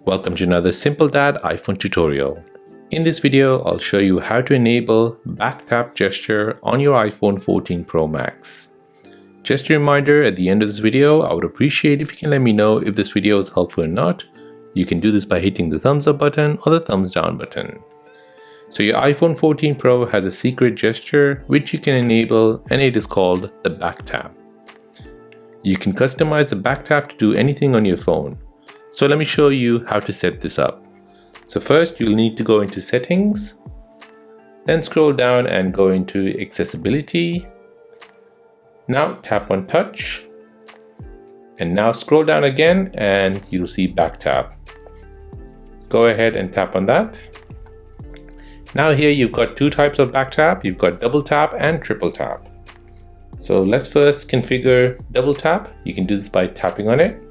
Welcome to another Simple Dad iPhone tutorial. In this video, I'll show you how to enable back tap gesture on your iPhone 14 Pro Max. Just a reminder, at the end of this video, I would appreciate if you can let me know if this video is helpful or not. You can do this by hitting the thumbs up button or the thumbs down button. So your iPhone 14 Pro has a secret gesture which you can enable, and it is called the back tap. You can customize the back tap to do anything on your phone. So let me show you how to set this up. So first you'll need to go into settings, then scroll down and go into accessibility. Now tap on touch, and now scroll down again and you'll see back tap. Go ahead and tap on that. Now here you've got two types of back tap. You've got double tap and triple tap. So let's first configure double tap. You can do this by tapping on it.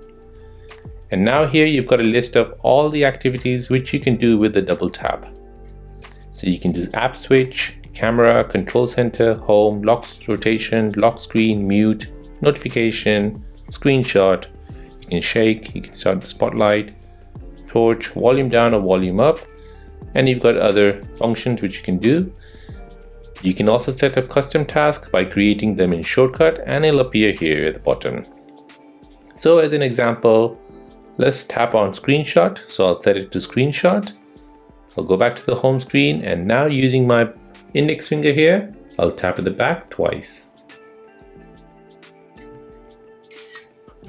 And now here you've got a list of all the activities which you can do with the double tap. So you can do app switch, camera, control center, home, lock rotation, lock screen, mute, notification, screenshot. You can shake, you can start the spotlight, torch, volume down or volume up. And you've got other functions which you can do. You can also set up custom tasks by creating them in Shortcut, and it'll appear here at the bottom. So as an example, let's tap on screenshot. So I'll set it to screenshot. I'll go back to the home screen, and now using my index finger here, I'll tap at the back twice.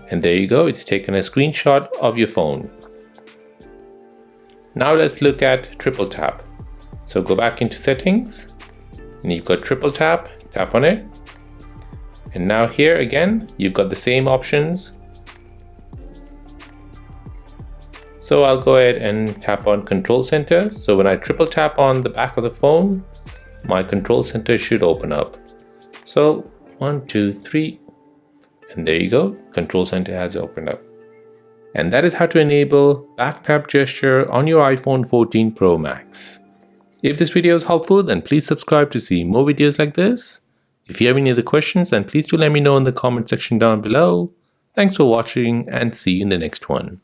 And there you go, it's taken a screenshot of your phone. Now let's look at triple tap. So go back into settings, and you've got triple tap, tap on it. And now here again, you've got the same options. So I'll go ahead and tap on control center. So when I triple tap on the back of the phone, my control center should open up. So 1, 2, 3, and there you go, control center has opened up. And that is how to enable back tap gesture on your iPhone 14 Pro Max. If this video is helpful, then please subscribe to see more videos like this. If you have any other questions, then please do let me know in the comment section down below. Thanks for watching, and see you in the next one.